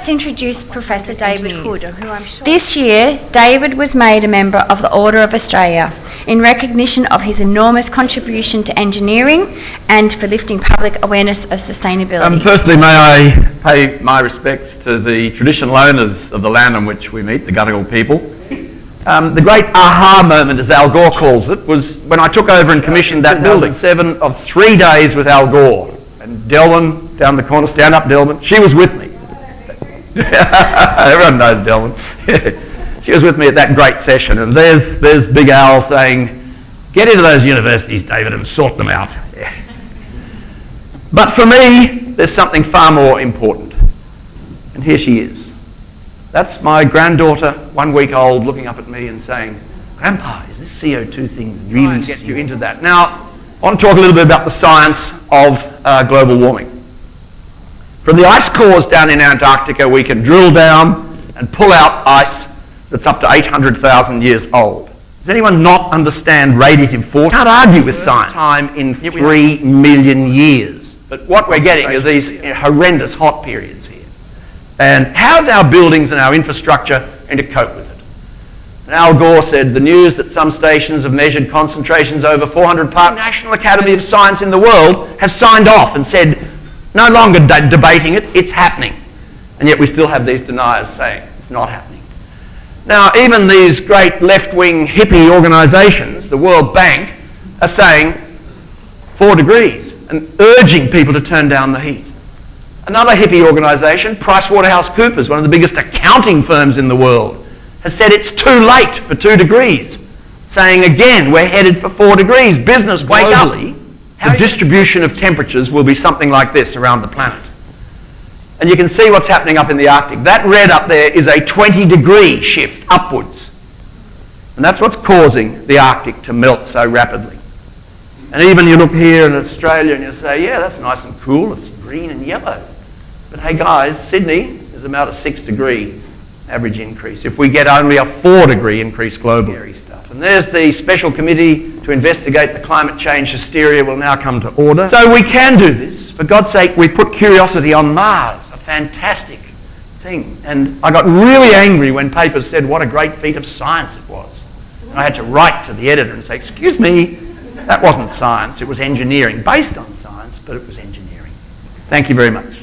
let's introduce Professor David Hood, who I'm sure... This year, David was made a member of the Order of Australia in recognition of his enormous contribution to engineering and for lifting public awareness of sustainability. Firstly, may I pay my respects to the traditional owners of the land on which we meet, the Gadigal people. The great aha moment, as Al Gore calls it, was when I took over and commissioned that building. 7 of 3 days with Al Gore. And Delwyn, down the corner, stand up Delwyn, she was with me. Everyone knows Delwyn. She was with me at that great session, and there's Big Al saying, get into those universities, David, and sort them out. Yeah. But for me, there's something far more important. And here she is. That's my granddaughter, 1 week old, looking up at me and saying, Grandpa, is this CO2 thing really get you into that? Now, I want to talk a little bit about the science of global warming. From the ice cores down in Antarctica, we can drill down and pull out ice that's up to 800,000 years old. Does anyone not understand radiative force? Can't argue with science. Time in 3 million years. But what we're getting are these horrendous hot periods here. And how's our buildings and our infrastructure going to cope with it? And Al Gore said, the news that some stations have measured concentrations over 400 parts. The National Academy of Science in the world has signed off and said, no longer debating it, it's happening. And yet we still have these deniers saying it's not happening. Now, even these great left-wing hippie organisations, the World Bank, are saying 4 degrees and urging people to turn down the heat. Another hippie organisation, PricewaterhouseCoopers, one of the biggest accounting firms in the world, has said it's too late for 2 degrees, saying again, we're headed for 4 degrees. Business, wake up. The distribution of temperatures will be something like this around the planet. And you can see what's happening up in the Arctic. That red up there is a 20-degree shift upwards. And that's what's causing the Arctic to melt so rapidly. And even you look here in Australia and you say, yeah, that's nice and cool, it's green and yellow. But hey guys, Sydney is about a 6-degree average increase. If we get only a 4-degree increase globally. Stuff. And there's the special committee to investigate the climate change hysteria will now come to order. So we can do this. For God's sake, we put Curiosity on Mars, a fantastic thing. And I got really angry when papers said what a great feat of science it was. And I had to write to the editor and say, excuse me, that wasn't science, it was engineering, based on science, but it was engineering. Thank you very much.